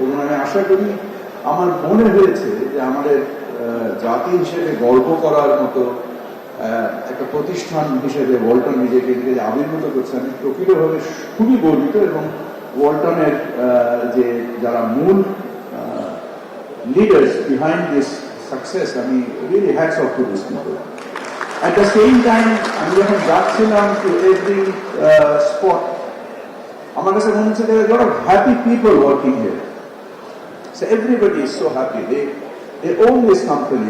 এবং আমি আশা করি, আমার মনে হয়েছে যে আমাদের জাতি হিসেবে গর্ব করার মতো একটা প্রতিষ্ঠান হিসেবে ওয়ালটন নিজেকে আবির্ভূত করছে। আমি প্রকৃতভাবে খুবই গর্বিত এবং ওয়ালটনের যে যারা মূল লিডার্স বিহাইন্ড দিস সাকসেস, আমি really hats off to this people. At the same time আমি যখন যাচ্ছিলাম টু এভরি স্পট, আমার কাছে মনে হচ্ছে there are a lot of happy people working here. So everybody is so happy. They own this company.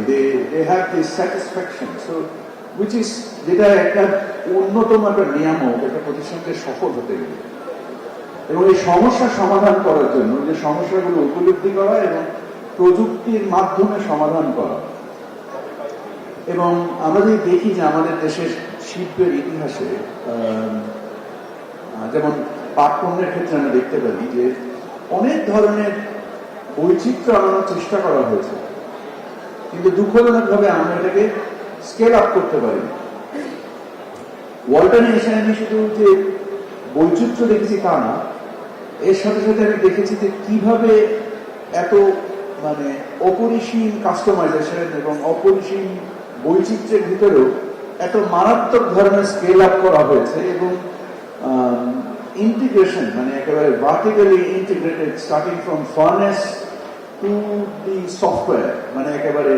They have this satisfaction. So which is যেটা একটা অন্যতম একটা নিয়ামক একটা প্রতিষ্ঠানকে সফল হতে গেলে, এবং এই সমস্যা সমাধান করার জন্য যে সমস্যাগুলো উপলব্ধি করা এবং প্রযুক্তির মাধ্যমে সমাধান করা। এবং আমরা যদি দেখি যে আমাদের দেশের শিল্পের ইতিহাসে যেমন পাট পণ্যের ক্ষেত্রে আমরা দেখতে পারি যে অনেক ধরনের বৈচিত্র্য আনানোর চেষ্টা করা হয়েছে, কিন্তু দুঃখজনকভাবে আমরা এটাকে স্কেল আপ করতে পারি। ওয়ালটনে এসে আমি শুধু যে বৈচিত্র্য দেখেছি তা না, এর সাথে সাথে আমি দেখেছি যে কিভাবে এত মানে অপরিসীম কাস্টমাইজেশন এবং অপরিসীম বৈচিত্র্যের ভিতরেও এত মারাত্মক ধরনের স্কেল আপ করা হয়েছে এবং ইন্টিগ্রেশন মানে একেবারে vertically integrated, starting from furnace to the software, মানে একেবারে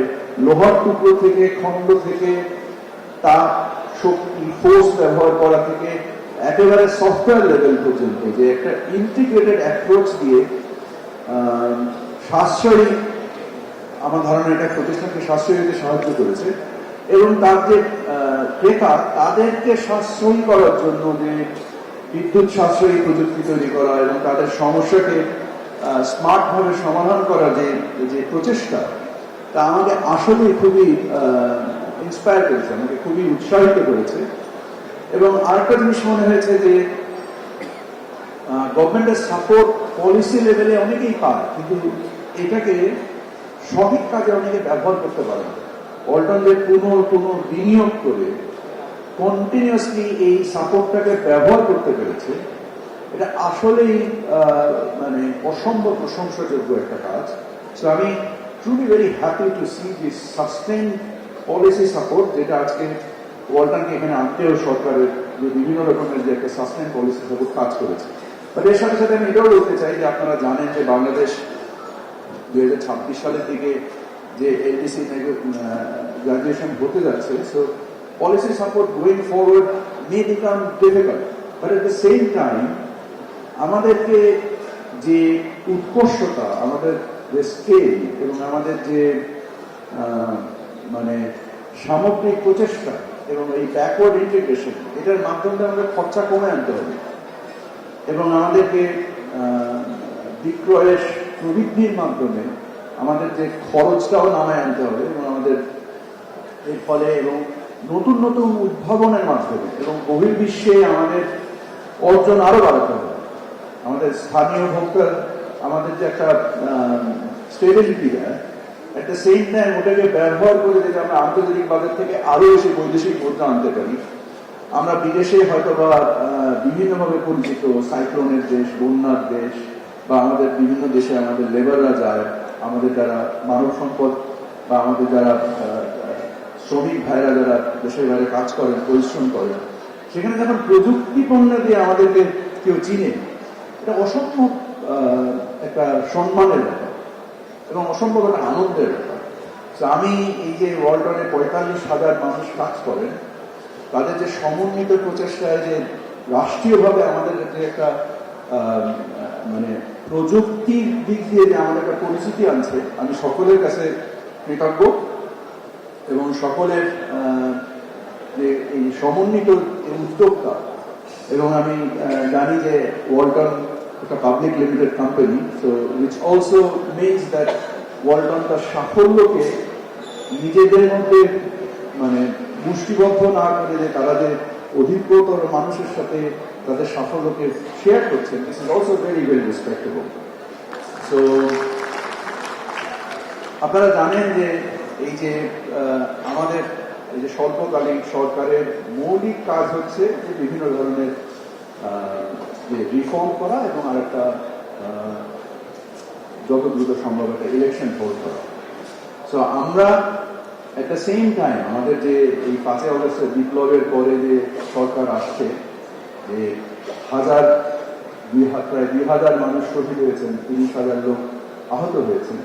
লোহার টুকরো থেকে, খন্ড থেকে, তাপ শক্তি ফোর্স ব্যবহার করা থেকে একেবারে সফটওয়্যার লেভেল পর্যন্ত, যে একটা ইন্টিগ্রেটেড অ্যাপ্রোচ দিয়ে সাশ্রয়ী, আমার ধারণা এটা প্রতিষ্ঠানকে সাশ্রয়ী হতে সাহায্য করেছে এবং তার যে ক্রেতা তাদেরকে সাশ্রয়ী করার জন্য যে বিদ্যুৎ সাশ্রয়ী প্রযুক্তি তৈরি করা এবং তাদের সমস্যাকে স্মার্ট ভাবে সমাধান করা যে প্রচেষ্টা, তা আমাকে আসলে খুবই ইন্সপায়ার করেছে, আমাকে খুবই উৎসাহিত করেছে। এবং আরেকটা জিনিস মনে হয়েছে যে গভর্নমেন্টের সাপোর্ট পলিসি লেভেলে অনেকেই পায়, কিন্তু এটাকে সঠিক কাজে অনেকে ব্যবহার করতে পারে না। ওয়ালটন যে পুনঃ বিনিয়োগ করে কন্টিনিউয়াসলি এই সাপোর্টটাকে ব্যবহার করতে পেরেছে, এটা আসলেই মানে অসম্ভব প্রশংসাযোগ্য একটা কাজ। সো আমি truly very happy to C this sustain policy support, যেটা আজকে ওয়ালটনকে এখানে আনতেও সরকারের যে বিভিন্ন রকমের যে একটা সাস্টেইন পলিসি সাপোর্ট কাজ করেছে। বাট এর সাথে সাথে আমি এটাও বলতে চাই যে আপনারা জানেন যে বাংলাদেশ 2026 সালের দিকে যে এলডিসি গ্রাজুয়েশন হতে যাচ্ছে, so policy support going forward may become difficult, but at the same time আমাদেরকে যে উৎকর্ষতা, আমাদের যে স্কেল এবং আমাদের যে মানে সামগ্রিক প্রচেষ্টা এবং এই ব্যাকওয়ার্ড ইন্টিগ্রেশন, এটার মাধ্যমে আমাদের খরচা কমে আনতে হবে এবং আমাদেরকে বিক্রয়ের প্রবৃদ্ধির মাধ্যমে আমাদের যে খরচটাও নামায় আনতে হবে এবং আমাদের এর ফলে এবং নতুন নতুন উদ্ভাবনের মাধ্যমে এবং বহির্বিশ্বে আমাদের অর্জন আরো বাড়াতে হবে। আমাদের স্থানীয় ভোক্তার আমাদের যে একটা স্টেবিলিটি দেয়, এট দ্য সেম টাইম ওটাকে ব্যবহার করে যদি আমরা আন্তর্জাতিক বাজার থেকে আরো বেশি বৈদেশিক মুদ্রা আনতে পারি। আমরা বিদেশে হয়তো বা বিভিন্নভাবে পরিচিত সাইক্লোনের দেশ, বন্যার দেশ, বা আমাদের বিভিন্ন দেশে আমাদের লেবাররা যায়, আমাদের যারা মানব সম্পদ বা আমাদের যারা শ্রমিক ভাইরা যারা দেশের বাইরে কাজ করেন, পরিশ্রম করেন, সেখানে যখন প্রযুক্তি পণ্য দিয়ে আমাদেরকে কেউ চিনে, এটা অসম্ভব একটা সম্মানের ব্যাপার এবং অসম্ভব একটা আনন্দের ব্যাপার। আমি এই যে ওয়ালটনে 45,000 মানুষ কাজ করেন, তাদের যে সমন্বিত প্রচেষ্টায় যে রাষ্ট্রীয়ভাবে আমাদের যে একটা মানে প্রযুক্তির দিক দিয়ে যে আমাদের একটা পরিচিতি আনছে, আমি সকলের কাছে কৃতজ্ঞ এবং সকলের যে এই সমন্বিত উদ্যোগটা। এবং আমি জানি যে ওয়ালটন একটা public limited company, so which also means that Walton তার সাফল্যকে নিজেদের মধ্যে মানে মুষ্টিবদ্ধ না করে যে তারা যে অভিজ্ঞতর মানুষের সাথে তাদের সাফল্যকে শেয়ার করছেন, this is also very very respectable. So আপনারা জানেন যে এই যে আমাদের এই যে স্বল্পকালীন সরকারের মৌলিক কাজ হচ্ছে যে বিভিন্ন ধরনের যে রিফর্ম করা এবং আরেকটা যত দ্রুত সম্ভব একটা ইলেকশন হোল্ড করা। সো আমরা এট দ্য সেম টাইম আমাদের যে এই 5 আগস্টের বিপ্লবের পরে যে সরকার আসছে, যে প্রায় 2,000 মানুষ শহীদ হয়েছেন, 30,000 লোক আহত হয়েছেন।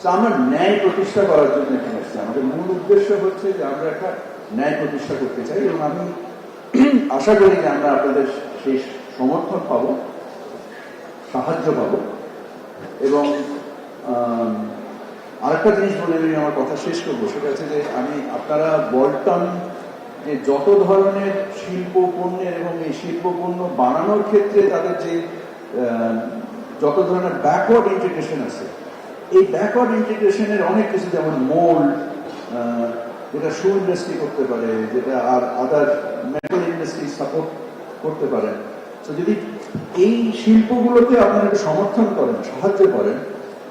তো আমরা ন্যায় প্রতিষ্ঠা করার জন্য এখানে এসেছি। আমাদের মূল উদ্দেশ্য হচ্ছে যে আমরা একটা ন্যায় প্রতিষ্ঠা করতে চাই, এবং আমি আশা করি যে আমরা আপনাদের সেই সমর্থন পাবো, সাহায্য পাবো। এবং আরেকটা জিনিস বলে আমি আমার কথা শেষ করবো, সেটা হচ্ছে যে আপনারা বলটন যে যত ধরনের শিল্প পণ্যের এবং এই শিল্প পণ্য বানানোর ক্ষেত্রে তাদের যে যত ধরনের ব্যাকওয়ার্ড ইন্টিগ্রেশন আছে, এই ব্যাকওয়ার্ড ইন্টিগ্রেশনের অনেক কিছু, যেমন মোল্ড, যেটা শু ইন্ডাস্ট্রি করতে পারে, যেটা আর আদার মেটাল ইন্ডাস্ট্রি সাপোর্ট করতে পারে। তো যদি এই শিল্পগুলোতে আপনারা সমর্থন করেন, সাহায্য করেন,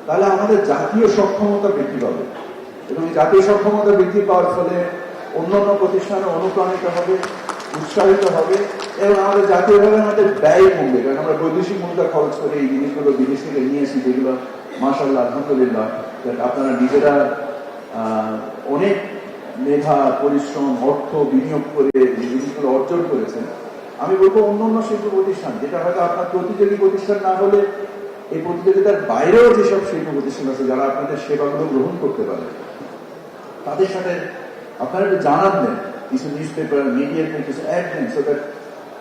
তাহলে আমাদের জাতীয় সক্ষমতা বৃদ্ধি পাবে, এবং এই জাতীয় সক্ষমতা বৃদ্ধি পাওয়ার ফলে অন্যান্য প্রতিষ্ঠানে অনুপ্রাণিত হবে, উৎসাহিত হবে, এবং আমাদের জাতীয়ভাবে আমাদের ব্যয় কমবে। কারণ আমরা বৈদেশিক মুদ্রা খরচ করে এই জিনিসগুলো বিদেশ থেকে নিয়ে আসি, যেগুলো মাশাআল্লাহ আলহামদুলিল্লাহ আপনারা নিজেরা অনেক মেধা, পরিশ্রম, অর্থ বিনিয়োগ করে এই জিনিসগুলো অর্জন করেছেন। আমি বলবো অন্যান্য শিল্প প্রতিষ্ঠান, যেটা হয়তো আপনার প্রতিযোগী প্রতিষ্ঠান না হলে এই প্রতিযোগিতার বাইরেও যেসব শিল্প প্রতিষ্ঠান আছে যারা আপনাদের সেবাগুলো গ্রহণ করতে পারে, তাদের সাথে আপনারা একটু জানান দেন, কিছু নিউজ পেপার, মিডিয়াতে কিছু অ্যাড দেন, সো দ্যাট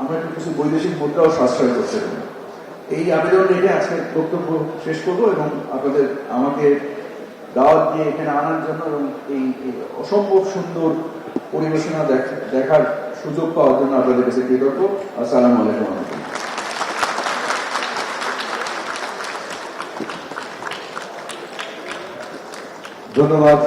আমরা একটু কিছু বৈদেশিক মুদ্রাও সাশ্রয় করতে পারি। এই আবেদন রেখে আজকে বক্তব্য শেষ করবো, এবং আপনাদের আমাকে দাওয়াত দিয়ে এখানে আনার জন্য এবং এই অসম্ভব সুন্দর পরিবেশনা দেখার সুযোগ পাওয়ার জন্য আপনাদের কাছে কৃতজ্ঞ। আসসালামু আলাইকুম। ধন্যবাদ।